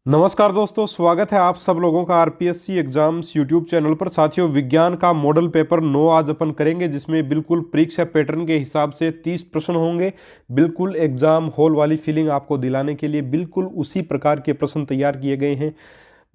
नमस्कार दोस्तों, स्वागत है आप सब लोगों का आरपीएससी एग्जाम्स यूट्यूब चैनल पर। साथियों, विज्ञान का मॉडल पेपर 9 आज अपन करेंगे, जिसमें बिल्कुल परीक्षा पैटर्न के हिसाब से 30 प्रश्न होंगे। बिल्कुल एग्जाम हॉल वाली फीलिंग आपको दिलाने के लिए बिल्कुल उसी प्रकार के प्रश्न तैयार किए गए हैं।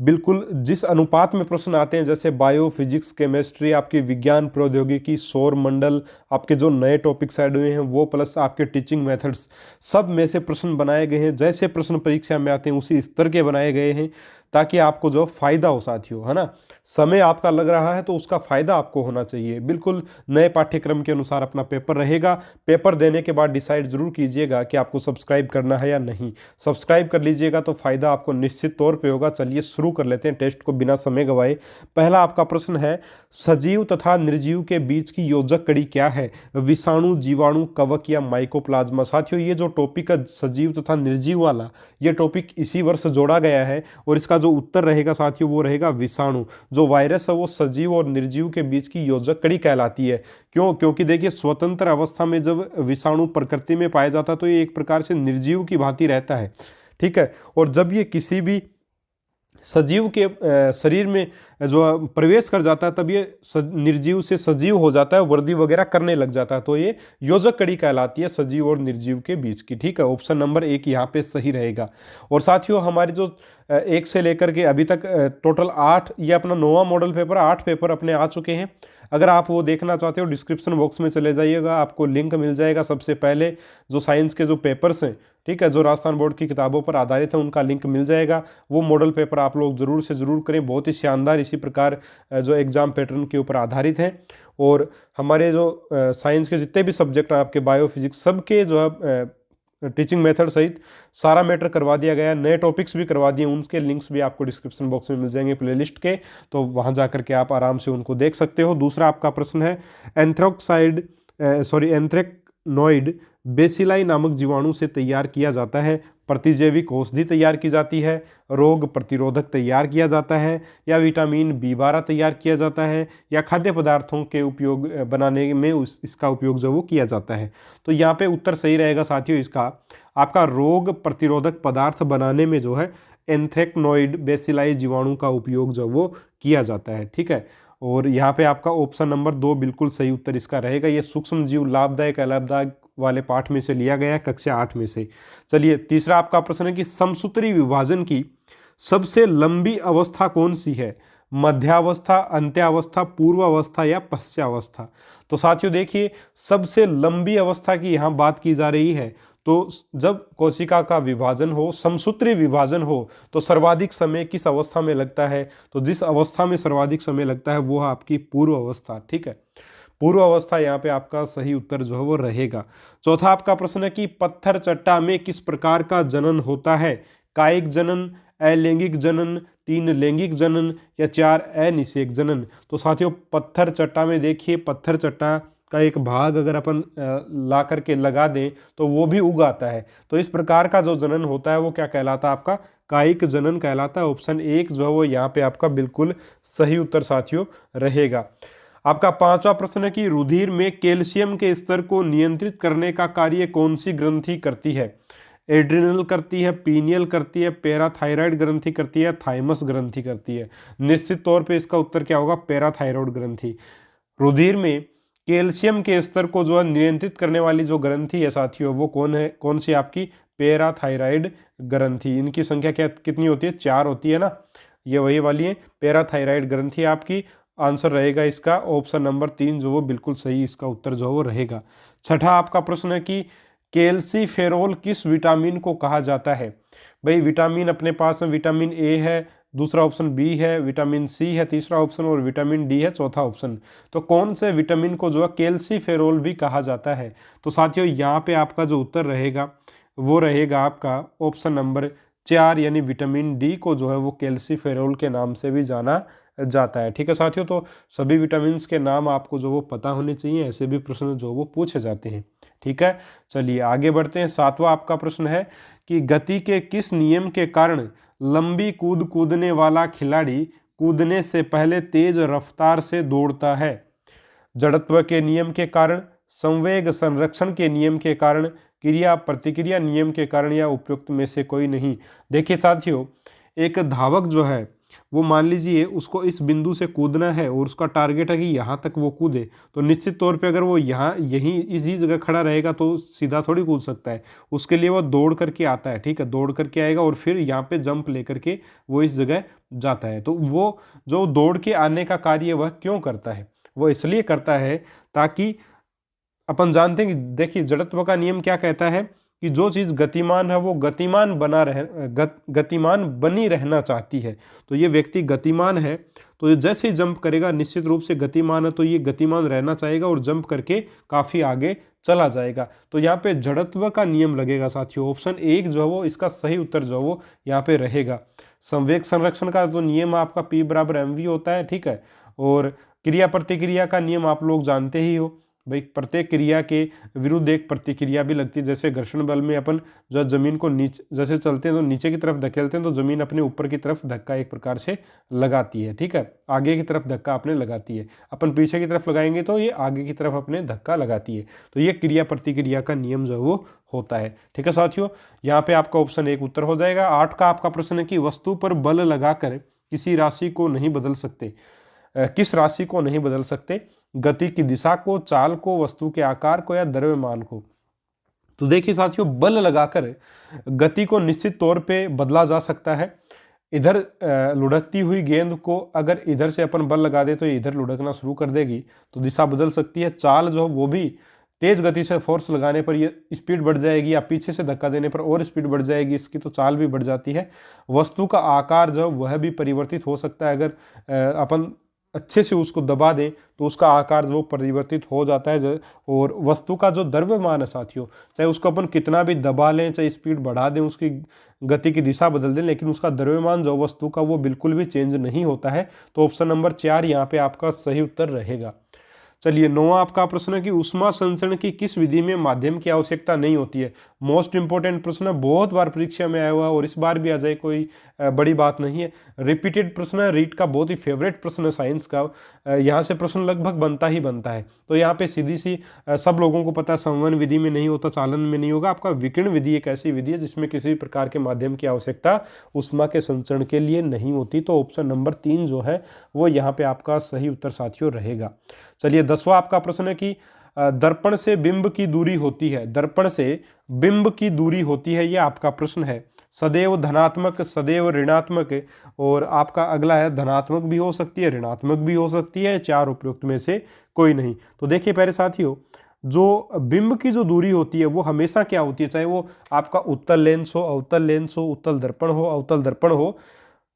बिल्कुल जिस अनुपात में प्रश्न आते हैं, जैसे बायो, फिजिक्स, केमिस्ट्री, आपकी विज्ञान प्रौद्योगिकी, सौर मंडल, आपके जो नए टॉपिक्स ऐड हुए हैं वो, प्लस आपके टीचिंग मेथड्स, सब में से प्रश्न बनाए गए हैं। जैसे प्रश्न परीक्षा में आते हैं उसी स्तर के बनाए गए हैं, ताकि आपको जो फायदा हो साथियों, है ना। समय आपका लग रहा है तो उसका फायदा आपको होना चाहिए। बिल्कुल नए पाठ्यक्रम के अनुसार अपना पेपर रहेगा। पेपर देने के बाद डिसाइड जरूर कीजिएगा कि आपको सब्सक्राइब करना है या नहीं। सब्सक्राइब कर लीजिएगा तो फायदा आपको निश्चित तौर पे होगा। चलिए शुरू कर लेते हैं टेस्ट को बिना समय गवाए। पहला आपका प्रश्न है, सजीव तथा निर्जीव के बीच की योजक कड़ी क्या है? विषाणु, जीवाणु, कवक या माइकोप्लाज्मा। साथियों, ये जो टॉपिक है सजीव तथा निर्जीव वाला, ये टॉपिक इसी वर्ष जोड़ा गया है और इसका जो उत्तर रहेगा साथियों वो रहेगा विषाणु। जो वायरस है वो सजीव और निर्जीव के बीच की योजक कड़ी कहलाती है। क्यों? क्योंकि देखिए, स्वतंत्र अवस्था में जब विषाणु प्रकृति में पाया जाता है तो ये एक प्रकार से निर्जीव की भांति रहता है, ठीक है। और जब ये किसी भी सजीव के शरीर में जो प्रवेश कर जाता है तब ये निर्जीव से सजीव हो जाता है, वृद्धि वगैरह करने लग जाता है। तो ये योजक कड़ी कहलाती है सजीव और निर्जीव के बीच की, ठीक है। ऑप्शन नंबर 1 यहाँ पे सही रहेगा। और साथियों, हमारी जो 1 से लेकर के अभी तक टोटल 8, ये अपना 9वां मॉडल पेपर, 8 पेपर अपने आ चुके हैं। अगर आप वो देखना चाहते हो डिस्क्रिप्शन बॉक्स में चले जाइएगा, आपको लिंक मिल जाएगा। सबसे पहले जो साइंस के जो पेपर्स हैं, ठीक है, जो राजस्थान बोर्ड की किताबों पर आधारित है, उनका लिंक मिल जाएगा। वो मॉडल पेपर आप लोग जरूर से ज़रूर करें, बहुत ही शानदार इसी प्रकार जो एग्जाम पैटर्न के ऊपर आधारित हैं। और हमारे जो साइंस के जितने भी सब्जेक्ट हैं, आपके बायो, फिजिक्स, सबके जो है टीचिंग मेथड सहित सारा मैटर करवा दिया गया है। नए टॉपिक्स भी करवा दिए, उनके लिंक्स भी आपको डिस्क्रिप्शन बॉक्स में मिल जाएंगे प्लेलिस्ट के, तो वहाँ जा करके आप आराम से उनको देख सकते हो। दूसरा आपका प्रश्न है, एंथ्रेक्नोइड बेसिलाई नामक जीवाणु से तैयार किया जाता है। प्रतिजैविक औषधि तैयार की जाती है, रोग प्रतिरोधक तैयार किया जाता है, या विटामिन B12 तैयार किया जाता है, या खाद्य पदार्थों के उपयोग बनाने में इसका उपयोग जो वो किया जाता है। तो यहाँ पे उत्तर सही रहेगा साथियों इसका, आपका रोग प्रतिरोधक पदार्थ बनाने में जो है एंथ्रेक्नोइड बेसिलाई जीवाणु का उपयोग जो वो किया जाता है, ठीक है। और यहाँ पे आपका ऑप्शन नंबर 2 बिल्कुल सही उत्तर इसका रहेगा। ये सूक्ष्म जीव लाभदायक अलाभदायक वाले पाठ में से लिया गया है, कक्षा 8 में से। चलिए, तीसरा आपका प्रश्न है कि समसूत्री विभाजन की सबसे लंबी अवस्था कौन सी है? मध्यावस्था, अंत्यावस्था, पूर्वावस्था या पश्चावस्था। तो साथियों देखिए, सबसे लंबी अवस्था की यहाँ बात की जा रही है। तो जब कोशिका का विभाजन हो, समसूत्री विभाजन हो, तो सर्वाधिक समय किस अवस्था में लगता है? तो जिस अवस्था में सर्वाधिक समय लगता है वो है आपकी पूर्व अवस्था, ठीक है। पूर्व अवस्था यहाँ पे आपका सही उत्तर जो है वो रहेगा। चौथा आपका प्रश्न है कि पत्थर चट्टा में किस प्रकार का जनन होता है? कायिक जनन, अलैंगिक जनन, 3 लैंगिक जनन, या 4 अनिषेक जनन। तो साथियों, पत्थर चट्टा में देखिए, पत्थर चट्टा का एक भाग अगर अपन ला करके लगा दें तो वो भी उग आता है। तो इस प्रकार का जो जनन होता है वो क्या कहलाता है? आपका कायिक जनन कहलाता है। ऑप्शन 1 जो है वो यहाँ पे आपका बिल्कुल सही उत्तर साथियों रहेगा। आपका 5वां प्रश्न है कि रुधिर में कैल्शियम के स्तर को नियंत्रित करने का कार्य कौन सी ग्रंथि करती है? एड्रिनल करती है, पीनियल करती है, पैराथायराइड ग्रंथि करती है, थाइमस ग्रंथि करती है। निश्चित तौर पे इसका उत्तर क्या होगा? पैराथायराइड ग्रंथि। रुधिर में कैल्शियम के स्तर को जो है नियंत्रित करने वाली जो ग्रंथि है साथियों, वो कौन है? कौन सी? आपकी पैराथायराइड ग्रंथि। इनकी संख्या क्या कितनी होती है? 4 होती है ना, ये वही वाली है पैराथायराइड ग्रंथि। आपकी आंसर रहेगा इसका ऑप्शन नंबर 3 जो वो बिल्कुल सही इसका उत्तर जो वो रहेगा। छठा आपका प्रश्न है कि कैल्सीफेरोल किस विटामिन को कहा जाता है? भाई, विटामिन अपने पास में विटामिन ए है, दूसरा ऑप्शन बी है, विटामिन सी है तीसरा ऑप्शन, और विटामिन डी है चौथा ऑप्शन। तो कौन से विटामिन को जो है कैल्सीफेरोल भी कहा जाता है? तो साथियों, यहाँ पे आपका जो उत्तर रहेगा वो रहेगा आपका ऑप्शन नंबर 4, यानी विटामिन डी को जो है वो कैल्सीफेरोल के नाम से भी जाना जाता है, ठीक है साथियों। तो सभी विटामिन के नाम आपको जो वो पता होने चाहिए, ऐसे भी प्रश्न जो वो पूछे जाते हैं, ठीक है। चलिए आगे बढ़ते हैं। 7वां आपका प्रश्न है कि गति के किस नियम के कारण लंबी कूद कूदने वाला खिलाड़ी कूदने से पहले तेज रफ्तार से दौड़ता है? जड़त्व के नियम के कारण, संवेग संरक्षण के नियम के कारण, क्रिया प्रतिक्रिया नियम के कारण, या उपयुक्त में से कोई नहीं। देखिए साथियों, एक धावक जो है वो मान लीजिए उसको इस बिंदु से कूदना है और उसका टारगेट है कि यहाँ तक वो कूदे, तो निश्चित तौर पे अगर वो यहाँ यहीं इसी जगह खड़ा रहेगा तो सीधा थोड़ी कूद सकता है। उसके लिए वो दौड़ करके आता है, ठीक है, दौड़ करके आएगा और फिर यहाँ पे जंप लेकर के वो इस जगह जाता है। तो वो जो दौड़ के आने का कार्य वह क्यों करता है? वो इसलिए करता है ताकि अपन जानते हैं कि देखिए जड़त्व का नियम क्या कहता है कि जो चीज़ गतिमान है वो गतिमान बनी रहना चाहती है। तो ये व्यक्ति गतिमान है, तो ये जैसे ही जंप करेगा निश्चित रूप से गतिमान है, तो ये गतिमान रहना चाहेगा और जंप करके काफ़ी आगे चला जाएगा। तो यहाँ पे जड़त्व का नियम लगेगा साथियों। ऑप्शन 1 जो है वो इसका सही उत्तर जो है वो यहाँ पे रहेगा। संवेग संरक्षण का जो नियम आपका P बराबर mv होता है, ठीक है, और क्रिया प्रतिक्रिया का नियम आप लोग जानते ही हो भाई, प्रत्येक क्रिया के विरुद्ध एक प्रतिक्रिया भी लगती है। जैसे घर्षण बल में अपन जो जमीन को नीचे जैसे चलते हैं तो नीचे की तरफ धकेलते हैं तो जमीन अपने ऊपर की तरफ धक्का एक प्रकार से लगाती है, ठीक है, आगे की तरफ धक्का अपने लगाती है। अपन पीछे की तरफ लगाएंगे तो ये आगे की तरफ अपने धक्का लगाती है। तो ये क्रिया प्रतिक्रिया का नियम जो है वो होता है, ठीक है साथियों। यहाँ पे आपका ऑप्शन 1 उत्तर हो जाएगा। 8 का आपका प्रश्न है कि वस्तु पर बल लगाकर किसी राशि को नहीं बदल सकते, किस राशि को नहीं बदल सकते? गति की दिशा को, चाल को, वस्तु के आकार को या द्रव्यमान को। तो देखिए साथियों, बल लगाकर गति को निश्चित तौर पे बदला जा सकता है। इधर लुढ़कती हुई गेंद को अगर इधर से अपन बल लगा दे तो ये इधर लुढ़कना शुरू कर देगी, तो दिशा बदल सकती है। चाल जो वो भी तेज गति से फोर्स लगाने पर ये स्पीड बढ़ जाएगी या पीछे से धक्का देने पर और स्पीड बढ़ जाएगी, इसकी तो चाल भी बढ़ जाती है। वस्तु का आकार जो वह भी परिवर्तित हो सकता है। अगर अपन अच्छे से उसको दबा दें तो उसका आकार वो परिवर्तित हो जाता है। और वस्तु का जो द्रव्यमान है साथियों, चाहे उसको अपन कितना भी दबा लें, चाहे स्पीड बढ़ा दें, उसकी गति की दिशा बदल दें, लेकिन उसका द्रव्यमान जो वस्तु का वो बिल्कुल भी चेंज नहीं होता है। तो ऑप्शन नंबर 4 यहाँ पे आपका सही उत्तर रहेगा। चलिए 9वां आपका प्रश्न है कि ऊष्मा संचरण की किस विधि में माध्यम की आवश्यकता नहीं होती है। मोस्ट इंपोर्टेंट प्रश्न है, बहुत बार परीक्षा में आया हुआ और इस बार भी आ जाए कोई बड़ी बात नहीं है। रिपीटेड प्रश्न है, रीट का बहुत ही फेवरेट प्रश्न है साइंस का। यहाँ से प्रश्न लगभग बनता ही बनता है। तो यहाँ पे सीधी सी सब लोगों को पता है, संवहन विधि में नहीं होता, चालन में नहीं होगा। आपका विकिरण विधि एक ऐसी विधि है जिसमें किसी प्रकार के माध्यम की आवश्यकता ऊष्मा के संचरण के लिए नहीं होती। तो ऑप्शन नंबर 3 जो है वो यहाँ पे आपका सही उत्तर साथियों रहेगा। चलिए 10वां आपका प्रश्न है कि दर्पण से बिंब की दूरी होती है, दर्पण से बिंब की दूरी होती है, ये आपका प्रश्न है। सदैव धनात्मक, सदैव ऋणात्मक, और आपका अगला है धनात्मक भी हो सकती है, ऋणात्मक भी हो सकती है, 4 उपयुक्त में से कोई नहीं। तो देखिए प्यारे साथियों, जो बिंब की जो दूरी होती है वो हमेशा क्या होती है, चाहे वो आपका उत्तल लेंस हो, अवतल लेंस हो, उत्तल दर्पण हो, अवतल दर्पण हो,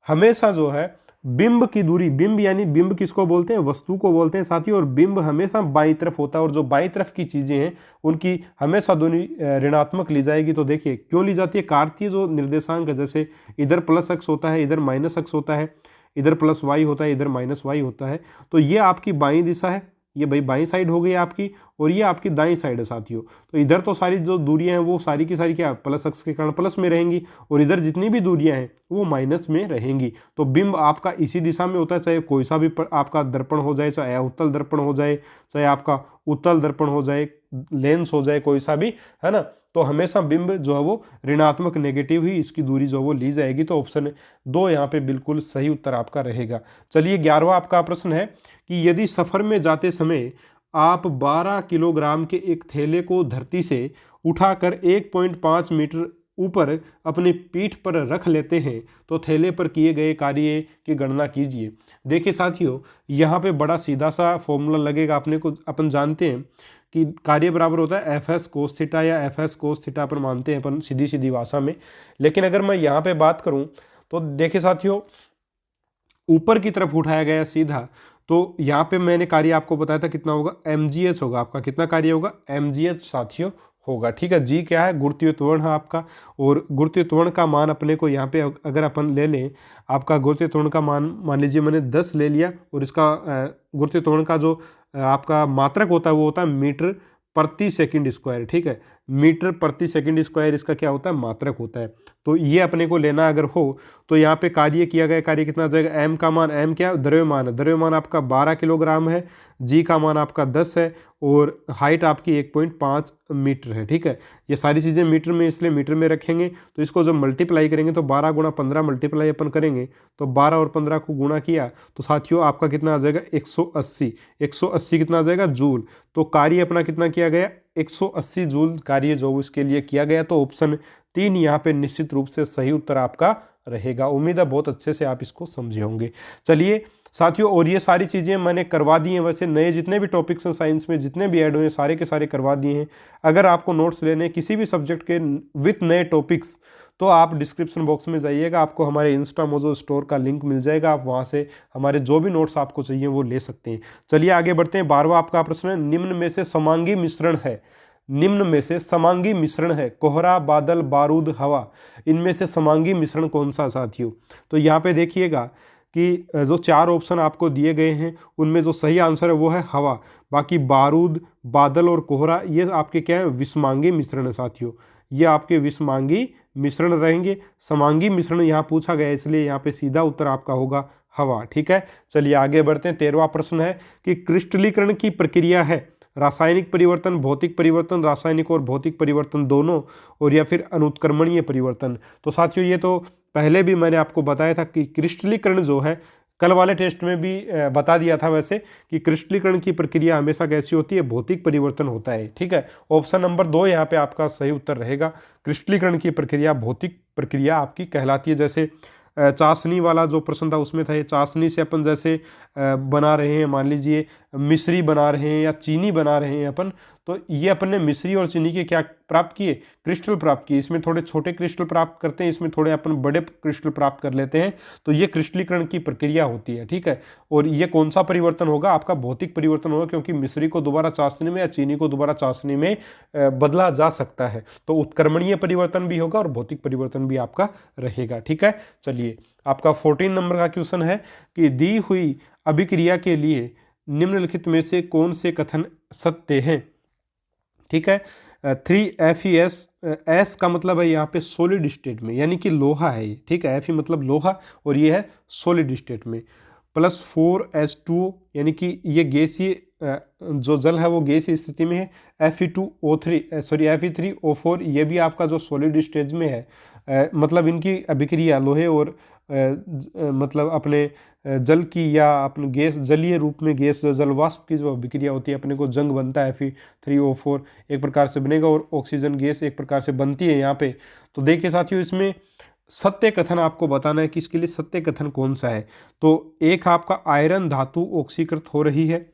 हमेशा जो है बिंब की दूरी, बिंब यानी बिंब किसको बोलते हैं, वस्तु को बोलते हैं साथियों, और बिंब हमेशा बाईं तरफ होता है, और जो बाईं तरफ की चीजें हैं उनकी हमेशा दूरी ऋणात्मक ली जाएगी। तो देखिए क्यों ली जाती है, कार्तीय जो निर्देशांक है, जैसे इधर प्लस एक्स होता है, इधर माइनस एक्स होता है, इधर प्लस वाई होता है, इधर माइनस वाई होता है, तो ये आपकी बाईं दिशा है, ये भाई बाईं साइड हो गई आपकी, और ये आपकी दाईं साइड है साथियों। तो इधर तो सारी जो दूरियां हैं वो सारी की सारी क्या प्लस एक्स के कारण प्लस में रहेंगी, और इधर जितनी भी दूरियां हैं वो माइनस में रहेंगी। तो बिंब आपका इसी दिशा में होता है, चाहे कोई सा भी आपका दर्पण हो जाए, चाहे अवतल दर्पण हो जाए, चाहे आपका उत्तल दर्पण हो जाए, लेंस हो जाए, कोई सा भी, है ना। तो हमेशा बिंब जो है वो ऋणात्मक, नेगेटिव ही इसकी दूरी जो वो ली जाएगी। तो ऑप्शन 2 यहाँ पे बिल्कुल सही उत्तर आपका रहेगा। चलिए 11वां आपका प्रश्न है कि यदि सफर में जाते समय आप 12 किलोग्राम के एक थैले को धरती से उठाकर 1.5 मीटर ऊपर अपनी पीठ पर रख लेते हैं तो थैले पर किए गए कार्य की गणना कीजिए। देखिए साथियों, यहाँ पे बड़ा सीधा सा फॉर्मूला लगेगा अपने को। अपन जानते हैं कि कार्य बराबर होता है एफ एस कोस थीटा, या एफ एस कोस थीटा पर मानते हैं अपन सीधी सीधी भाषा में। लेकिन अगर मैं यहाँ पे बात करूँ तो देखिए साथियों, ऊपर की तरफ उठाया गया सीधा, तो यहाँ पे मैंने कार्य आपको बताया था कितना होगा, mgh होगा आपका। कितना कार्य होगा, mgh साथियों होगा, ठीक है। जी क्या है, गुरुत्वीय त्वरण है आपका, और गुरुत्वीय त्वरण का मान अपने को यहाँ पे अगर अपन ले लें, आपका गुरुत्वीय त्वरण का मान लीजिए मैंने 10 ले लिया, और इसका गुरुत्वीय त्वरण का जो आपका मात्रक होता है वो होता है मीटर प्रति सेकंड स्क्वायर, ठीक है। मीटर प्रति सेकंड स्क्वायर इसका क्या होता है, मात्रक होता है। तो ये अपने को लेना अगर हो तो यहाँ पे कार्य किया गया कार्य कितना आ जाएगा, एम का मान, एम क्या द्रव्यमान है, द्रव्यमान आपका 12 किलोग्राम है, जी का मान आपका 10 है और हाइट आपकी 1.5 मीटर है। ठीक है, ये सारी चीज़ें मीटर में इसलिए मीटर में रखेंगे। तो इसको जब मल्टीप्लाई करेंगे तो 12 गुणा 15 मल्टीप्लाई अपन करेंगे तो 12 और 15 को गुणा किया तो साथियों आपका कितना आ जाएगा 180। 180 कितना आ जाएगा जूल। तो कार्य अपना कितना किया गया 180 जूल कार्य जो इसके लिए किया गया। तो ऑप्शन 3 यहाँ पे निश्चित रूप से सही उत्तर आपका रहेगा। उम्मीद है बहुत अच्छे से आप इसको समझे होंगे। चलिए साथियों, और ये सारी चीज़ें मैंने करवा दी हैं, वैसे नए जितने भी टॉपिक्स हैं साइंस में जितने भी ऐड हुए सारे के सारे करवा दिए हैं। अगर आपको नोट्स लेने किसी भी सब्जेक्ट के विथ नए टॉपिक्स तो आप डिस्क्रिप्शन बॉक्स में जाइएगा, आपको हमारे इंस्टा मोजो स्टोर का लिंक मिल जाएगा, आप वहाँ से हमारे जो भी नोट्स आपको चाहिए वो ले सकते हैं। चलिए आगे बढ़ते हैं। 12वां आपका प्रश्न है, निम्न में से समांगी मिश्रण है, निम्न में से समांगी मिश्रण है, कोहरा, बादल, बारूद, हवा, इनमें से समांगी मिश्रण कौन सा साथियों। तो यहाँ पे देखिएगा कि जो 4 ऑप्शन आपको दिए गए हैं उनमें जो सही आंसर है वो है हवा। बाकी बारूद, बादल और कोहरा ये आपके क्या है, विषमांगी मिश्रण है साथियों, ये आपके विषमांगी मिश्रण रहेंगे। समांगी मिश्रण यहाँ पूछा गया इसलिए यहाँ पे सीधा उत्तर आपका होगा हवा। ठीक है, चलिए आगे बढ़ते हैं। 13वां प्रश्न है कि क्रिस्टलीकरण की प्रक्रिया है रासायनिक परिवर्तन, भौतिक परिवर्तन, रासायनिक और भौतिक परिवर्तन दोनों, और या फिर अनुत्क्रमणीय परिवर्तन। तो साथियों ये तो पहले भी मैंने आपको बताया था कि क्रिस्टलीकरण जो है, कल वाले टेस्ट में भी बता दिया था वैसे, कि क्रिस्टलीकरण की प्रक्रिया हमेशा कैसी होती है, भौतिक परिवर्तन होता है। ठीक है, ऑप्शन नंबर 2 यहाँ पे आपका सही उत्तर रहेगा। क्रिस्टलीकरण की प्रक्रिया भौतिक प्रक्रिया आपकी कहलाती है। जैसे चाशनी वाला जो प्रश्न था उसमें था, ये चाशनी से अपन जैसे बना रहे हैं, मान लीजिए मिश्री बना रहे हैं या चीनी बना रहे हैं अपन, तो ये अपन ने मिश्री और चीनी के क्या प्राप्त किए, क्रिस्टल प्राप्त किए। इसमें थोड़े छोटे क्रिस्टल प्राप्त करते हैं, इसमें थोड़े अपन बड़े क्रिस्टल प्राप्त कर लेते हैं। तो ये क्रिस्टलीकरण की प्रक्रिया होती है। ठीक है, और ये कौन सा परिवर्तन होगा, आपका भौतिक परिवर्तन होगा, क्योंकि मिश्री को दोबारा चाशनी में या चीनी को दोबारा चाशनी में बदला जा सकता है। तो उत्क्रमणीय परिवर्तन भी होगा और भौतिक परिवर्तन भी आपका रहेगा। ठीक है, चलिए आपका 14 नंबर का क्वेश्चन है कि दी हुई अभिक्रिया के लिए निम्नलिखित में से कौन से कथन सत्य हैं। ठीक है, 3FeS, एस का मतलब है यहाँ पे सॉलिड स्टेट में, यानी कि लोहा है ये। ठीक है, Fe मतलब लोहा और ये है सॉलिड स्टेट में। प्लस 4H2 यानी कि ये गैसीय जो जल है वो गैसीय स्थिति में है। Fe3O4 ये भी आपका जो सॉलिड स्टेज में है। मतलब इनकी अभिक्रिया लोहे और मतलब अपने जल की या अपने गैस जलीय रूप में गैस जल वाष्प की जो अभिक्रिया होती है, अपने को जंग बनता है, Fe3O4 एक प्रकार से बनेगा और ऑक्सीजन गैस एक प्रकार से बनती है यहाँ पे। तो देखिए साथियों, इसमें सत्य कथन आपको बताना है कि इसके लिए सत्य कथन कौन सा है। तो एक आपका आयरन धातु ऑक्सीकृत हो रही है,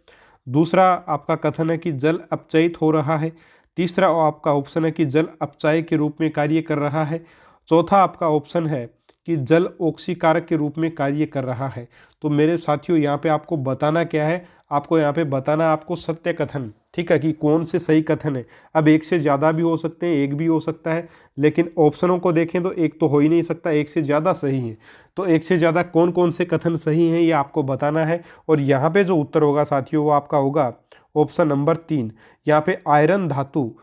दूसरा आपका कथन है कि जल अपचयित हो रहा है, तीसरा आपका ऑप्शन है कि जल अपचायक के रूप में कार्य कर रहा है, चौथा आपका ऑप्शन है कि जल ऑक्सीकारक के रूप में कार्य कर रहा है। तो मेरे साथियों यहाँ पे आपको बताना क्या है, आपको यहाँ पे बताना आपको सत्य कथन। ठीक है, कि कौन से सही कथन है। अब एक से ज़्यादा भी हो सकते हैं, एक भी हो सकता है, लेकिन ऑप्शनों को देखें तो एक तो हो ही नहीं सकता, एक से ज़्यादा सही है। तो एक से ज़्यादा कौन कौन से कथन सही हैं ये आपको बताना है। और यहाँ पे जो उत्तर होगा साथियों वो आपका होगा ऑप्शन नंबर 3। यहाँ पे आयरन धातु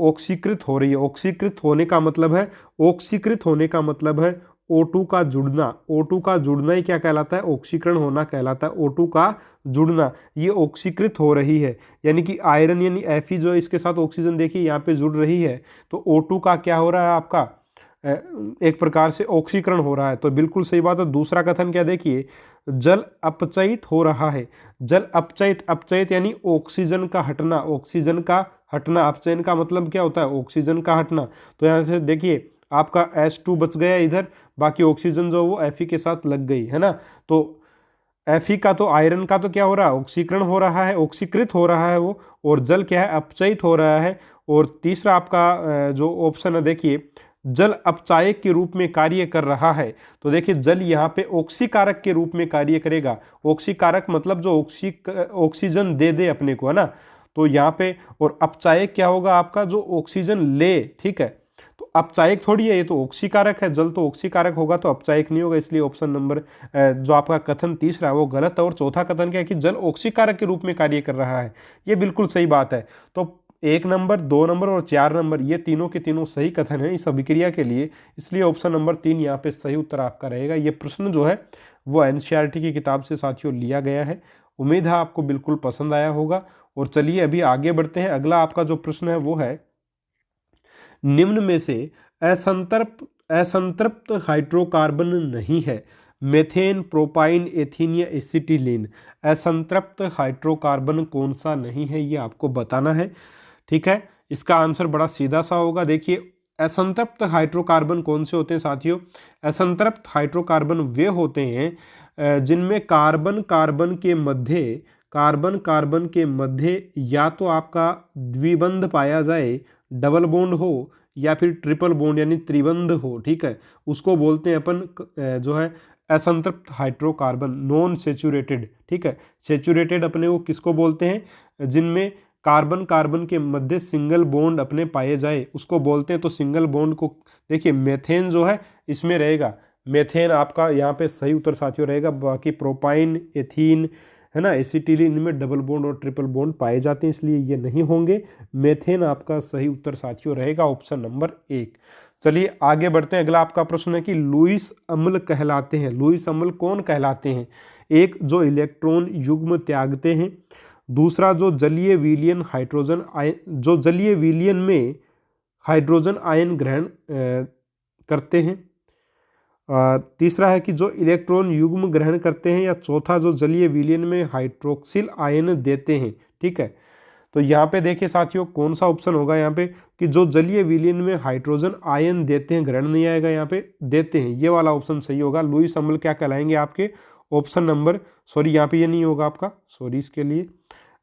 ऑक्सीकृत हो रही है। ऑक्सीकृत होने का मतलब है, ऑक्सीकृत होने का मतलब है O2 का जुड़ना। O2 का जुड़ना ही क्या कहलाता है, ऑक्सीकरण होना कहलाता है। O2 का जुड़ना, ये ऑक्सीकृत हो रही है, यानी कि आयरन यानी Fe जो इसके साथ ऑक्सीजन देखिए यहाँ पे जुड़ रही है। तो O2 का क्या हो रहा है, आपका एक प्रकार से ऑक्सीकरण हो रहा है। तो बिल्कुल सही बात है। दूसरा कथन क्या देखिए, जल अपचयित हो रहा है। जल अपचयित, अपचयित यानी ऑक्सीजन का हटना, ऑक्सीजन का हटना। अपचयन का मतलब क्या होता है, ऑक्सीजन का हटना। तो यहाँ से देखिए आपका H2 बच गया इधर, बाकी ऑक्सीजन जो वो Fe के साथ लग गई है ना। तो Fe का तो आयरन का तो क्या हो रहा है, ऑक्सीकरण हो रहा है, ऑक्सीकृत हो रहा है वो, और जल क्या है, अपचयित हो रहा है। और तीसरा आपका जो ऑप्शन है देखिए, जल अपचायक के रूप में कार्य कर रहा है। तो देखिए जल यहाँ पे ऑक्सीकारक के रूप में कार्य करेगा। ऑक्सीकारक मतलब जो ऑक्सीजन दे दे अपने को, है ना। तो यहाँ पे, और अपचायक क्या होगा आपका, जो ऑक्सीजन ले। ठीक है, तो अपचायक थोड़ी है, ये तो ऑक्सीकारक है। जल तो ऑक्सीकारक होगा तो अपचायक नहीं होगा, इसलिए ऑप्शन नंबर जो आपका कथन तीसरा है वो गलत है। और चौथा कथन क्या है कि जल ऑक्सीकारक के रूप में कार्य कर रहा है, ये बिल्कुल सही बात है। तो 1 नंबर, 2 नंबर और 4 नंबर ये तीनों के तीनों सही कथन है इस अभिक्रिया के लिए, इसलिए ऑप्शन नंबर 3 यहाँ पे सही उत्तर आपका रहेगा। ये प्रश्न जो है वो एनसीईआरटी की किताब से साथियों लिया गया है। उम्मीद है आपको बिल्कुल पसंद आया होगा। और चलिए अभी आगे बढ़ते हैं। अगला आपका जो प्रश्न है वो है, निम्न में से असंतृप्त हाइड्रोकार्बन नहीं है। मेथेन, प्रोपाइन, एथीन या एसिटिलीन। असंतृप्त हाइड्रोकार्बन कौन सा नहीं है ये आपको बताना है। ठीक है, इसका आंसर बड़ा सीधा सा होगा। देखिए असंतृप्त हाइड्रोकार्बन कौन से होते हैं साथियों? असंतृप्त हाइड्रोकार्बन वे होते हैं जिनमें कार्बन कार्बन के मध्य या तो आपका द्विबंध पाया जाए, डबल बॉन्ड हो, या फिर ट्रिपल बॉन्ड यानी त्रिबंध हो। ठीक है, उसको बोलते हैं अपन जो है असंतृप्त हाइड्रोकार्बन, नॉन सेचुरेटेड। ठीक है, सेचुरेटेड अपने वो किसको बोलते हैं? जिनमें कार्बन कार्बन के मध्य सिंगल बॉन्ड अपने पाए जाए उसको बोलते हैं। तो सिंगल बॉन्ड को देखिए मेथेन जो है इसमें रहेगा, मेथेन आपका यहाँ पे सही उत्तर साथियों रहेगा। बाकी प्रोपाइन, एथीन है ना, एसिटिलीन में डबल बॉन्ड और ट्रिपल बॉन्ड पाए जाते हैं, इसलिए ये नहीं होंगे। मेथेन आपका सही उत्तर साथियों रहेगा ऑप्शन नंबर 1। चलिए आगे बढ़ते हैं। अगला आपका प्रश्न है कि लुईस अम्ल कहलाते हैं। लुईस अम्ल कौन कहलाते हैं? एक, जो इलेक्ट्रॉन युग्म त्यागते हैं। दूसरा, जो जलीय विलयन में हाइड्रोजन आयन ग्रहण करते हैं। तीसरा है कि जो इलेक्ट्रॉन युग्म ग्रहण करते हैं। या चौथा, जो जलीय विलयन में हाइड्रोक्सिल आयन देते हैं। ठीक है, तो यहाँ पे देखिए साथियों कौन सा ऑप्शन होगा यहाँ पे कि जो जलीय विलयन में हाइड्रोजन आयन देते हैं, ग्रहण नहीं आएगा यहाँ पे, देते हैं, ये वाला ऑप्शन सही होगा। लुईस अम्ल क्या कहलाएंगे आपके? ऑप्शन नंबर, सॉरी यहाँ पे ये नहीं होगा आपका, सॉरी इसके लिए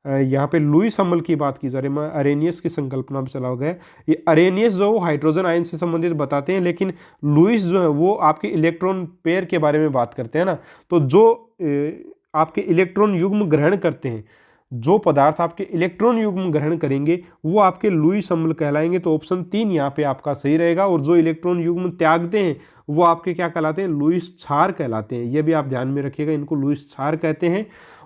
यहाँ पे लुईस अम्ल की बात की जा रही है। मैं अरेनियस की संकल्पना में चला गया। ये अरेनियस जो वो हाइड्रोजन आयन से संबंधित बताते हैं, लेकिन लुईस जो है वो आपके इलेक्ट्रॉन पेयर के बारे में बात करते हैं ना। तो जो आपके इलेक्ट्रॉन युग्म ग्रहण करते हैं, जो पदार्थ आपके इलेक्ट्रॉन युग्म ग्रहण करेंगे वो आपके लुईस अम्ल कहलाएंगे। तो ऑप्शन 3 यहाँ पे आपका सही रहेगा। और जो इलेक्ट्रॉन युग्म त्यागते हैं वो आपके क्या कहलाते हैं? लुईस क्षार कहलाते हैं। ये भी आप ध्यान में रखिएगा, इनको लुईस क्षार कहते हैं।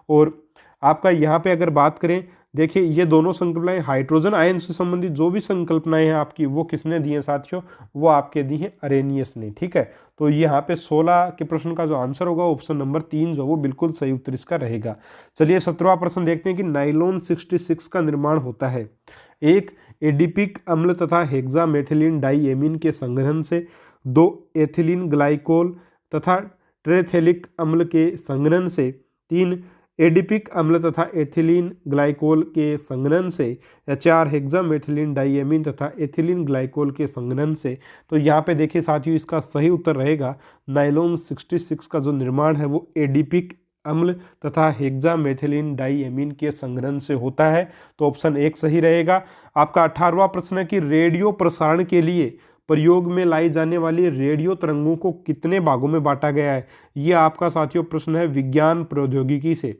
और आपका यहाँ पे अगर बात करें, देखिए ये दोनों संकल्पनाएं हाइड्रोजन आयन से संबंधित जो भी संकल्पनाएं हैं आपकी, वो किसने दी हैं साथियों? वो आपके दी हैं अरेनियस ने। ठीक है, तो यहाँ पे 16 के प्रश्न का जो आंसर होगा ऑप्शन नंबर 3 जो वो बिल्कुल सही उत्तर इसका रहेगा। चलिए 17वां प्रश्न देखते हैं कि नाइलॉन 66 का निर्माण होता है। एक, एडिपिक अम्ल तथा हेक्सामेथिलीन डाइएमीन के संघनन से। 2, एथिलीन ग्लाइकोल तथा ट्रेथेलिक अम्ल के संघनन से। 3, एडिपिक अम्ल तथा एथिलीन ग्लाइकोल के संघनन से। या 4, हेक्सामेथिलीन डाइएमीन तथा एथिलीन ग्लाइकोल के संघनन से। तो यहाँ पे देखिए साथियों इसका सही उत्तर रहेगा नाइलॉन 66 का जो निर्माण है वो एडिपिक अम्ल तथा हेक्सामेथिलीन डाइएमीन के संघनन से होता है। तो ऑप्शन 1 सही रहेगा। आपका 18वां प्रश्न है कि रेडियो प्रसारण के लिए प्रयोग में लाई जाने वाली रेडियो तरंगों को कितने भागों में बांटा गया है? ये आपका साथियों प्रश्न है विज्ञान प्रौद्योगिकी से।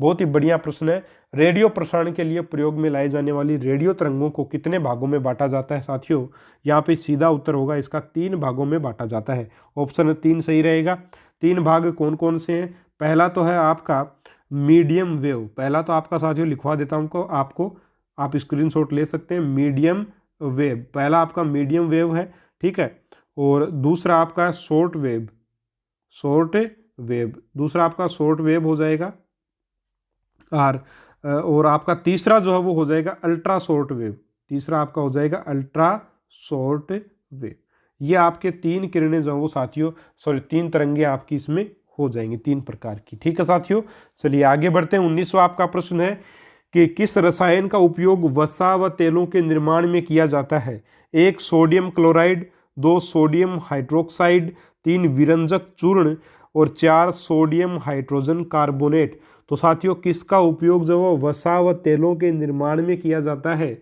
बहुत ही बढ़िया प्रश्न है। रेडियो प्रसारण के लिए प्रयोग में लाई जाने वाली रेडियो तरंगों को कितने भागों में बांटा जाता है साथियों? यहाँ पे सीधा उत्तर होगा इसका 3 भागों में बांटा जाता है। ऑप्शन 3 सही रहेगा। 3 भाग कौन कौन से हैं? पहला तो है आपका मीडियम वेव। पहला तो आपका साथियों लिखवा देता हूँ आपको, आप स्क्रीनशॉट ले सकते हैं। मीडियम वेव, पहला आपका मीडियम वेव है। ठीक है, और दूसरा आपका शॉर्ट वेव, दूसरा आपका शॉर्ट वेव हो जाएगा। और आपका तीसरा जो है वो हो जाएगा अल्ट्रा शॉर्ट वेव। तीसरा आपका हो जाएगा अल्ट्रा शॉर्ट वेव। ये आपके 3 किरणें जो है वो साथियों, सॉरी 3 तरंगे आपकी इसमें हो जाएंगी 3 प्रकार की। ठीक है साथियों, चलिए आगे बढ़ते हैं। 19वां आपका प्रश्न है कि किस रसायन का उपयोग वसा व तेलों के निर्माण में किया जाता है? 1, सोडियम क्लोराइड। 2, sodium hydroxide. 3, विरंजक चूर्ण। और 4, सोडियम हाइड्रोजन कार्बोनेट। तो साथियों किसका उपयोग जो है वसा व तेलों के निर्माण में किया जाता है?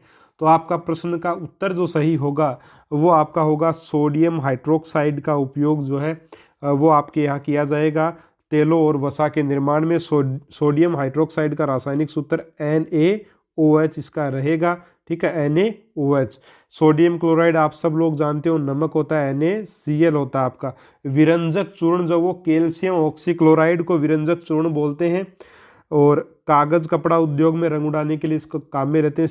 तो आपका प्रश्न का उत्तर जो सही होगा वो आपका होगा सोडियम हाइड्रोक्साइड का उपयोग जो है वो आपके यहाँ किया जाएगा तेलों और वसा के निर्माण में। सोडियम हाइड्रोक्साइड का रासायनिक सूत्र NaOH इसका रहेगा। ठीक है, NaOH। सोडियम क्लोराइड आप सब लोग जानते हो नमक होता है, NaCl होता है आपका। विरंजक चूर्ण जो वो कैल्शियम ऑक्सीक्लोराइड को विरंजक चूर्ण बोलते हैं। और कागज कपड़ा उद्योग में रंग उड़ाने के लिए इसको काम में रहते हैं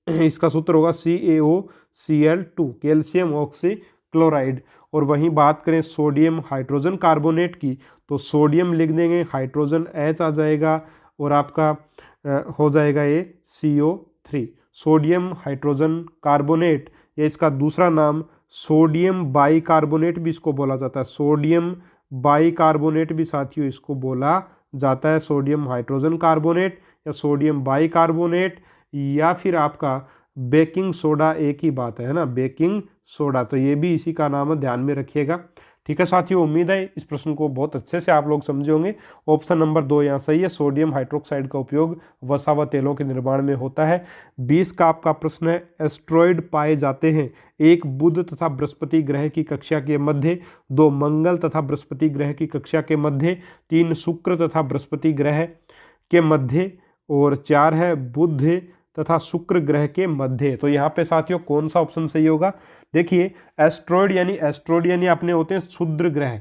इसका सूत्र होगा CaOCl2, कैल्शियम ऑक्सीक्लोराइड। और वहीं बात करें सोडियम हाइड्रोजन कार्बोनेट की, तो सोडियम लिख देंगे, हाइड्रोजन H आ जाएगा और आपका हो जाएगा ये CO3। सोडियम हाइड्रोजन कार्बोनेट या इसका दूसरा नाम सोडियम बाइकार्बोनेट भी इसको बोला जाता है। सोडियम बाइकार्बोनेट भी साथियों इसको बोला जाता है। सोडियम हाइड्रोजन कार्बोनेट या सोडियम बाइकार्बोनेट या फिर आपका बेकिंग सोडा, एक ही बात है ना, बेकिंग सोडा। तो ये भी इसी का नाम है, ध्यान में रखिएगा। ठीक है साथियों, उम्मीद है इस प्रश्न को बहुत अच्छे से आप लोग समझे होंगे। ऑप्शन नंबर 2 यहाँ सही है। सोडियम हाइड्रोक्साइड का उपयोग वसा व तेलों के निर्माण में होता है। 20 का आपका प्रश्न है, एस्ट्रॉयड पाए जाते हैं। 1 बुध तथा बृहस्पति ग्रह की कक्षा के मध्य, 2 मंगल तथा बृहस्पति ग्रह की कक्षा के मध्य, 3 शुक्र तथा बृहस्पति ग्रह के मध्य और 4 है बुध तथा शुक्र ग्रह के मध्य। तो यहाँ पे साथियों कौन सा ऑप्शन सही होगा? देखिए, एस्ट्रॉयड यानी अपने होते हैं क्षुद्र ग्रह।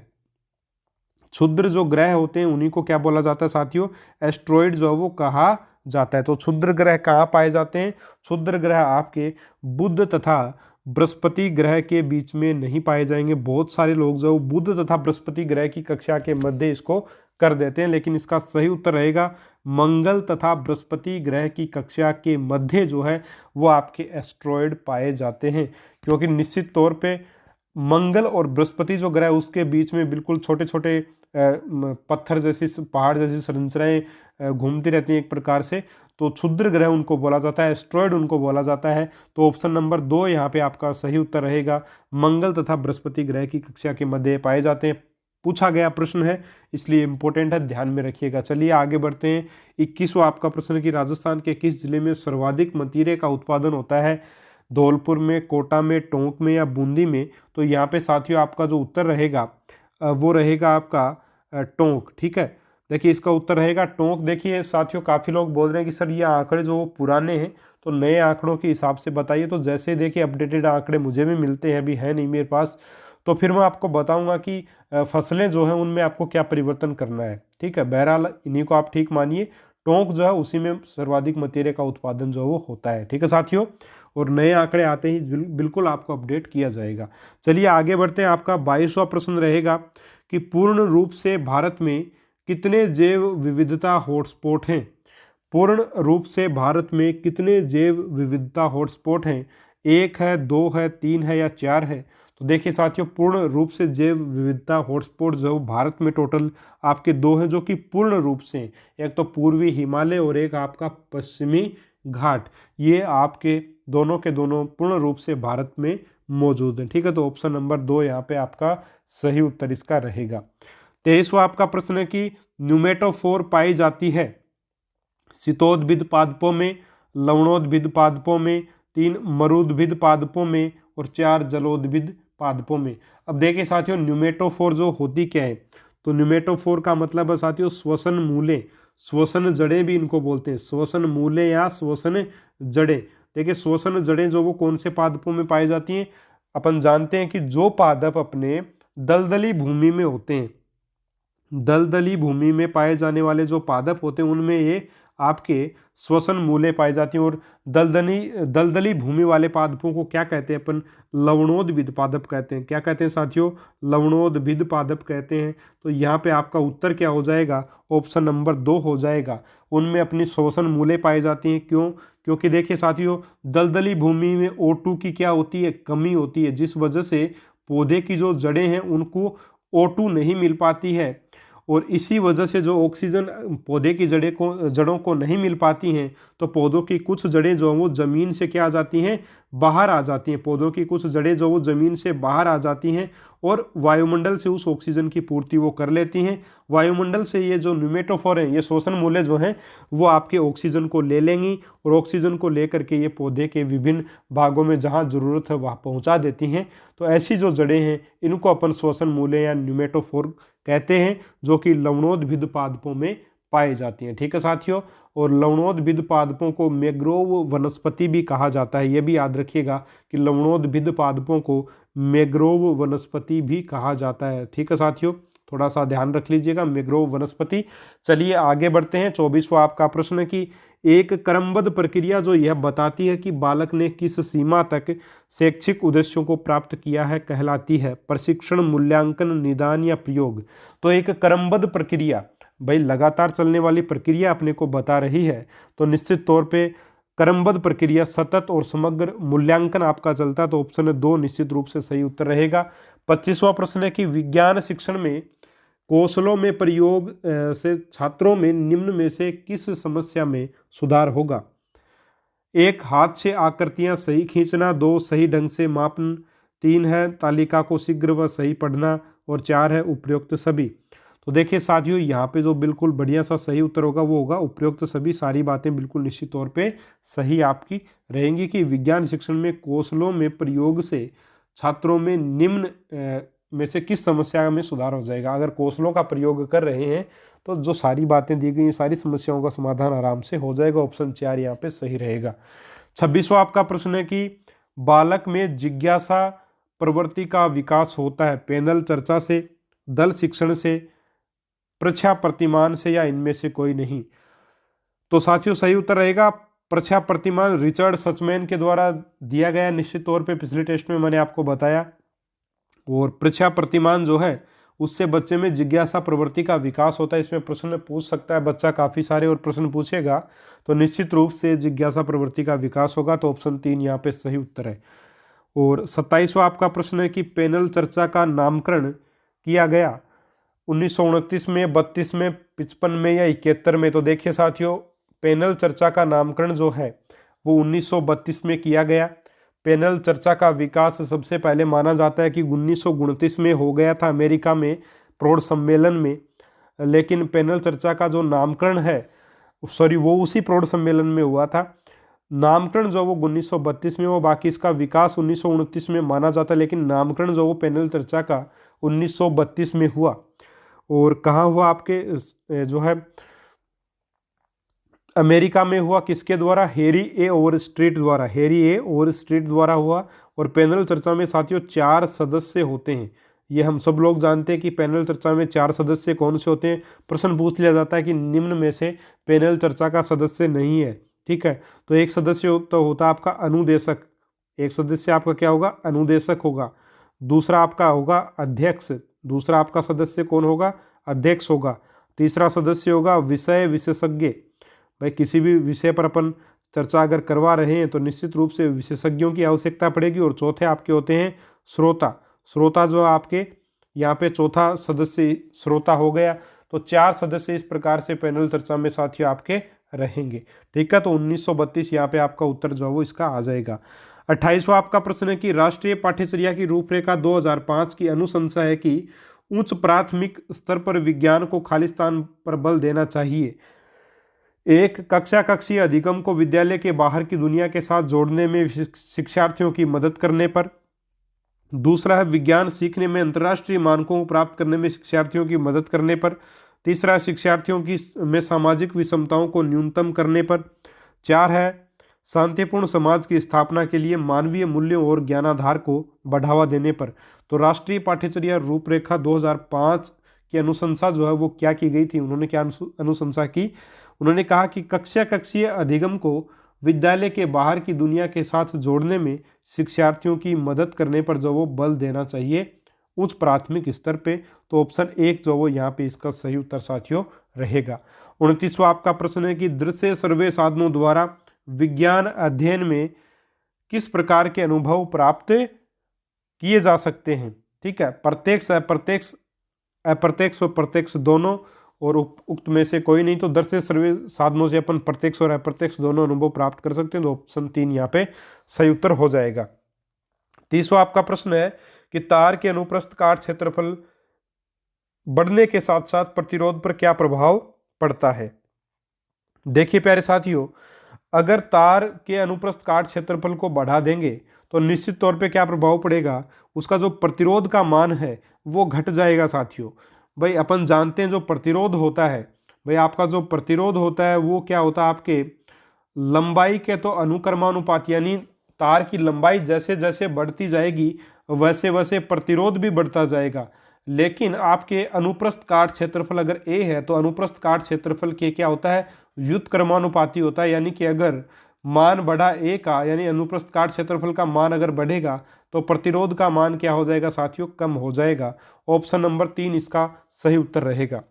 क्षुद्र जो ग्रह होते हैं उन्हीं को क्या बोला जाता है साथियों? एस्ट्रॉयड जो है वो कहा जाता है। तो क्षुद्र ग्रह कहाँ पाए जाते हैं? क्षुद्र ग्रह आपके बुध तथा बृहस्पति ग्रह के बीच में नहीं पाए जाएंगे। बहुत सारे लोग जो बुध तथा बृहस्पति ग्रह की कक्षा के मध्य इसको कर देते हैं, लेकिन इसका सही उत्तर रहेगा मंगल तथा बृहस्पति ग्रह की कक्षा के मध्य जो है वो आपके एस्ट्रॉयड पाए जाते हैं। क्योंकि निश्चित तौर पे मंगल और बृहस्पति जो ग्रह उसके बीच में बिल्कुल छोटे छोटे पत्थर जैसी, पहाड़ जैसी संरचनाएं घूमती रहती हैं एक प्रकार से। तो क्षुद्र ग्रह उनको बोला जाता है, एस्ट्रॉयड उनको बोला जाता है। तो ऑप्शन नंबर 2 यहाँ पे आपका सही उत्तर रहेगा। मंगल तथा बृहस्पति ग्रह की कक्षा के मध्य पाए जाते हैं। पूछा गया प्रश्न है इसलिए इंपॉर्टेंट है, ध्यान में रखिएगा। चलिए आगे बढ़ते हैं। 21वां आपका प्रश्न कि राजस्थान के किस जिले में सर्वाधिक मतीरे का उत्पादन होता है? धौलपुर में, कोटा में, टोंक में या बूंदी में? तो यहाँ पे साथियों आपका जो उत्तर रहेगा वो रहेगा आपका टोंक। ठीक है, देखिए इसका उत्तर रहेगा टोंक। देखिए साथियों, काफ़ी लोग बोल रहे हैं कि सर ये आंकड़े जो पुराने हैं तो नए आंकड़ों के हिसाब से बताइए। तो जैसे देखिए अपडेटेड आंकड़े मुझे भी मिलते हैं, अभी है नहीं मेरे पास, तो फिर मैं आपको बताऊंगा कि फसलें जो हैं उनमें आपको क्या परिवर्तन करना है। ठीक है, बहरहाल इन्हीं को आप ठीक मानिए। टोंक जो है उसी में सर्वाधिक मतीरे का उत्पादन जो है वो होता है। ठीक है साथियों, और नए आंकड़े आते ही बिल्कुल आपको अपडेट किया जाएगा। चलिए आगे बढ़ते हैं। आपका 22वां प्रश्न रहेगा कि पूर्ण रूप से भारत में कितने जैव विविधता हॉटस्पॉट हैं? पूर्ण रूप से भारत में कितने जैव विविधता हॉटस्पॉट हैं? 1 है, 2 है, 3 है या 4 है? तो देखिए साथियों, पूर्ण रूप से जैव विविधता हॉटस्पॉट जो भारत में टोटल आपके 2 हैं जो कि पूर्ण रूप से, एक तो पूर्वी हिमालय और एक आपका पश्चिमी घाट। ये आपके दोनों के दोनों पूर्ण रूप से भारत में मौजूद हैं। ठीक है, तो ऑप्शन नंबर 2 यहाँ पे आपका सही उत्तर इसका रहेगा। 23वां आपका प्रश्न है कि न्यूमेटोफोर पाई जाती है शीतोद्भिद पादपों में, लवणोद्भिद पादपों में, 3 मरुद्भिद पादपों में और 4 जलोद्भिद पादपों में। अब देखिए साथियों, न्यूमेटोफोर जो होती क्या है? तो न्यूमेटोफोर का मतलब है साथियों श्वसन मूले, श्वसन जड़ें भी इनको बोलते हैं, श्वसन मूले या श्वसन जड़ें। देखिए श्वसन जड़ें जो वो कौन से पादपों में पाई जाती हैं? अपन जानते हैं कि जो पादप अपने दलदली भूमि में होते हैं, दलदली भूमि में पाए जाने वाले जो पादप होते हैं उनमें ये आपके श्वसन मूले पाई जाती हैं। और दलदली भूमि वाले पादपों को क्या कहते हैं अपन? लवणोद्भिद पादप कहते हैं। क्या कहते हैं साथियों? लवणोद्भिद पादप कहते हैं। तो यहाँ पे आपका उत्तर क्या हो जाएगा? ऑप्शन नंबर 2 हो जाएगा। उनमें अपनी श्वसन मूले पाई जाती हैं। क्यों? क्योंकि देखिए साथियों, दलदली भूमि में O2 की क्या होती है? कमी होती है, जिस वजह से पौधे की जो जड़ें हैं उनको O2 नहीं मिल पाती है। और इसी वजह से जो ऑक्सीजन पौधे की जड़ों को नहीं मिल पाती हैं, तो पौधों की कुछ जड़ें जो वो ज़मीन से क्या आ जाती हैं? बाहर आ जाती हैं। पौधों की कुछ जड़ें जो वो ज़मीन से बाहर आ जाती हैं और वायुमंडल से उस ऑक्सीजन की पूर्ति वो कर लेती हैं। वायुमंडल से ये जो न्यूमेटोफोर हैं, ये श्वसन मूले जो हैं, वो आपके ऑक्सीजन को ले लेंगी और ऑक्सीजन को लेकर के ये पौधे के विभिन्न भागों में जहाँ ज़रूरत है वहाँ पहुँचा देती हैं। तो ऐसी जो जड़ें हैं इनको अपन श्वसन मूले या न्यूमेटोफोर कहते हैं, जो कि लवणोद्भिद पादपों में पाई जाती हैं। ठीक है साथियों, और लवणोद्भिद पादपों को मैंग्रोव वनस्पति भी कहा जाता है। ये भी याद रखिएगा कि लवणोद्भिद पादपों को मैंग्रोव वनस्पति भी कहा जाता है। ठीक है साथियों, थोड़ा सा ध्यान रख लीजिएगा, मैंग्रोव वनस्पति। चलिए आगे बढ़ते हैं। 24वां आपका प्रश्न कि एक क्रमबद्ध प्रक्रिया जो यह बताती है कि बालक ने किस सीमा तक शैक्षिक उद्देश्यों को प्राप्त किया है कहलाती है प्रशिक्षण, मूल्यांकन, निदान या प्रयोग। तो एक क्रमबद्ध प्रक्रिया, भाई लगातार चलने वाली प्रक्रिया अपने को बता रही है, तो निश्चित तौर पे क्रमबद्ध प्रक्रिया, सतत और समग्र मूल्यांकन आपका चलता है, तो ऑप्शन 2 निश्चित रूप से सही उत्तर रहेगा। 25वां प्रश्न है कि विज्ञान शिक्षण में कौशलों में प्रयोग से छात्रों में निम्न में से किस समस्या में सुधार होगा? 1 हाथ से आकृतियां सही खींचना, 2 सही ढंग से मापन, 3 है तालिका को शीघ्र व सही पढ़ना, और 4 है उपयुक्त सभी। तो देखिए साथियों, यहाँ पे जो बिल्कुल बढ़िया सा सही उत्तर होगा वो होगा उपयुक्त सभी। सारी बातें बिल्कुल निश्चित तौर पे सही आपकी रहेंगी कि विज्ञान शिक्षण में कौशलों में प्रयोग से छात्रों में निम्न में से किस समस्या में सुधार हो जाएगा। अगर कौशलों का प्रयोग कर रहे हैं तो जो सारी बातें दी गई सारी समस्याओं का समाधान आराम से हो जाएगा। ऑप्शन 4 यहाँ पे सही रहेगा। 26वां आपका प्रश्न है कि बालक में जिज्ञासा प्रवृत्ति का विकास होता है पैनल चर्चा से, दल शिक्षण से, प्रच्छा प्रतिमान से, या इनमें से कोई नहीं। तो साथियों सही उत्तर रहेगा प्रच्छा प्रतिमान रिचर्ड सचमैन के द्वारा दिया गया, निश्चित तौर पे पिछले टेस्ट में मैंने आपको बताया। और प्रच्छा प्रतिमान जो है उससे बच्चे में जिज्ञासा प्रवृत्ति का विकास होता है। इसमें प्रश्न पूछ सकता है बच्चा, काफ़ी सारे और प्रश्न पूछेगा, तो निश्चित रूप से जिज्ञासा प्रवृत्ति का विकास होगा। तो ऑप्शन 3 यहाँ पे सही उत्तर है। और 27वां आपका प्रश्न है कि पैनल चर्चा का नामकरण किया गया 1929 में, 32 में, 55 में या 71 में। तो देखिए साथियों, पैनल चर्चा का नामकरण जो है वो 1932 में किया गया। पैनल चर्चा का विकास सबसे पहले माना जाता है कि 1929 में हो गया था अमेरिका में प्रौढ़ सम्मेलन में, लेकिन पैनल चर्चा का जो नामकरण है वो उसी प्रौढ़ सम्मेलन में हुआ था। नामकरण जो वो 1932 में हुआ, बाकी इसका विकास 1929 में माना जाता है, लेकिन नामकरण जो वो पैनल चर्चा का 1932 में हुआ। और कहाँ हुआ? आपके जो है अमेरिका में हुआ। किसके द्वारा? हैरी ए ओवरस्ट्रीट द्वारा, हैरी ए ओवरस्ट्रीट द्वारा हुआ। और पैनल चर्चा में साथियों 4 सदस्य होते हैं। ये हम सब लोग जानते हैं कि पैनल चर्चा में 4 सदस्य कौन से होते हैं। प्रश्न पूछ लिया जाता है कि निम्न में से पैनल चर्चा का सदस्य नहीं है, ठीक है। तो एक सदस्य तो होता है आपका अनुदेशक, एक सदस्य आपका क्या होगा? अनुदेशक होगा। दूसरा आपका होगा अध्यक्ष, दूसरा आपका सदस्य कौन होगा? अध्यक्ष होगा। तीसरा सदस्य होगा विषय विशेषज्ञ, भाई किसी भी विषय पर अपन चर्चा अगर करवा रहे हैं तो निश्चित रूप से विशेषज्ञों की आवश्यकता पड़ेगी। और चौथे आपके होते हैं श्रोता, श्रोता जो आपके यहाँ पे चौथा सदस्य श्रोता हो गया। तो 4 सदस्य इस प्रकार से पैनल चर्चा में साथियों आपके रहेंगे, ठीक है। तो 1932 यहाँ पे आपका उत्तर जो है वो इसका आ जाएगा। 28वां आपका प्रश्न है कि राष्ट्रीय पाठ्यचर्या की रूपरेखा 2005 की अनुशंसा है कि उच्च प्राथमिक स्तर पर विज्ञान को खालिस्तान पर बल देना चाहिए। 1 कक्षा कक्षीय अधिगम को विद्यालय के बाहर की दुनिया के साथ जोड़ने में शिक्षार्थियों की मदद करने पर। दूसरा है विज्ञान सीखने में अंतर्राष्ट्रीय मानकों को प्राप्त करने में शिक्षार्थियों की मदद करने पर। तीसरा शिक्षार्थियों की में सामाजिक विषमताओं को न्यूनतम करने पर। 4 है शांतिपूर्ण समाज की स्थापना के लिए मानवीय मूल्यों और ज्ञानाधार को बढ़ावा देने पर। तो राष्ट्रीय पाठ्यचर्या रूपरेखा 2005 की अनुशंसा जो है वो क्या की गई थी? उन्होंने क्या अनुशंसा की? उन्होंने कहा कि कक्षा कक्षीय अधिगम को विद्यालय के बाहर की दुनिया के साथ जोड़ने में शिक्षार्थियों की मदद करने पर जो वो बल देना चाहिए उच्च प्राथमिक स्तर पे। तो ऑप्शन 1 जो वो यहाँ पे इसका सही उत्तर साथियों रहेगा। 29वां आपका प्रश्न है कि दृश्य सर्वे साधनों द्वारा विज्ञान अध्ययन में किस प्रकार के अनुभव प्राप्त किए जा सकते हैं? ठीक है, प्रत्यक्ष, अप्रत्यक्ष, अप्रत्यक्ष और प्रत्यक्ष दोनों, और उक्त में से कोई नहीं। तो दृश्य सर्वे साधनों से अपन प्रत्यक्ष और अप्रत्यक्ष दोनों अनुभव प्राप्त कर सकते हैं। तो ऑप्शन 3 यहाँ पे सही उत्तर हो जाएगा। 30वां आपका प्रश्न है कि तार के अनुप्रस्थ काट क्षेत्रफल बढ़ने के साथ साथ प्रतिरोध पर क्या प्रभाव पड़ता है? देखिए प्यारे साथियों, अगर तार के अनुप्रस्थ काट क्षेत्रफल को बढ़ा देंगे तो निश्चित तौर पे क्या प्रभाव पड़ेगा? उसका जो प्रतिरोध का मान है वो घट जाएगा साथियों। भाई अपन जानते हैं जो प्रतिरोध होता है, भाई आपका जो प्रतिरोध होता है वो क्या होता है? आपके लंबाई के तो अनुक्रमानुपात, यानी तार की लंबाई जैसे जैसे बढ़ती जाएगी वैसे वैसे प्रतिरोध भी बढ़ता जाएगा। लेकिन आपके अनुप्रस्थ काट क्षेत्रफल अगर a है तो अनुप्रस्थ काट क्षेत्रफल के क्या होता है? व्युत्क्रमानुपाती होता है, यानी कि अगर मान बढ़ा ए का, यानी अनुप्रस्थ काट क्षेत्रफल का मान अगर बढ़ेगा तो प्रतिरोध का मान क्या हो जाएगा साथियों, कम हो जाएगा। ऑप्शन नंबर 3 इसका सही उत्तर रहेगा।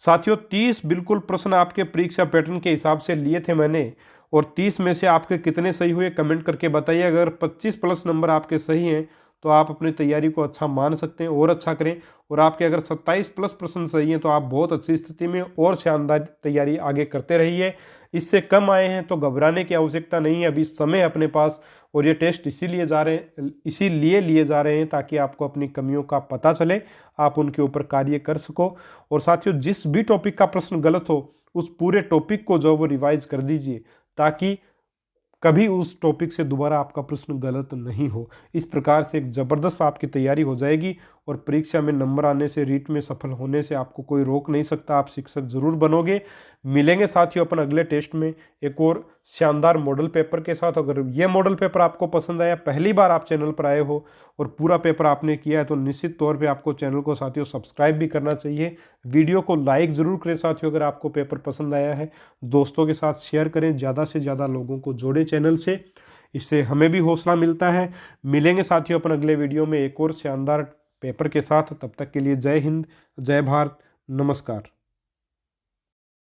साथियों 30 बिल्कुल प्रश्न आपके परीक्षा पैटर्न के हिसाब से लिए थे मैंने, और 30 में से आपके कितने सही हुए कमेंट करके बताइए। अगर 25 प्लस नंबर आपके सही हैं तो आप अपनी तैयारी को अच्छा मान सकते हैं और अच्छा करें, और आपके अगर 27 प्लस प्रश्न सही हैं तो आप बहुत अच्छी स्थिति में और शानदार तैयारी आगे करते रहिए। इससे कम आए हैं तो घबराने की आवश्यकता नहीं है, अभी समय अपने पास, और ये टेस्ट इसीलिए लिए जा रहे हैं ताकि आपको अपनी कमियों का पता चले, आप उनके ऊपर कार्य कर सको। और साथियों जिस भी टॉपिक का प्रश्न गलत हो उस पूरे टॉपिक को जो वो रिवाइज कर दीजिए, ताकि कभी उस टॉपिक से दोबारा आपका प्रश्न गलत नहीं हो। इस प्रकार से एक ज़बरदस्त आपकी तैयारी हो जाएगी, और परीक्षा में नंबर आने से, रीट में सफल होने से आपको कोई रोक नहीं सकता। आप शिक्षक जरूर बनोगे। मिलेंगे साथियों अपन अगले टेस्ट में एक और शानदार मॉडल पेपर के साथ। अगर ये मॉडल पेपर आपको पसंद आया, पहली बार आप चैनल पर आए हो और पूरा पेपर आपने किया है, तो निश्चित तौर पे आपको चैनल को साथियों सब्सक्राइब भी करना चाहिए। वीडियो को लाइक ज़रूर करें साथियों अगर आपको पेपर पसंद आया है। दोस्तों के साथ शेयर करें, ज़्यादा से ज़्यादा लोगों को जोड़ें चैनल से, इससे हमें भी हौसला मिलता है। मिलेंगे साथियों अपन अगले वीडियो में एक और शानदार पेपर के साथ। तब तक के लिए जय हिंद, जय भारत, नमस्कार।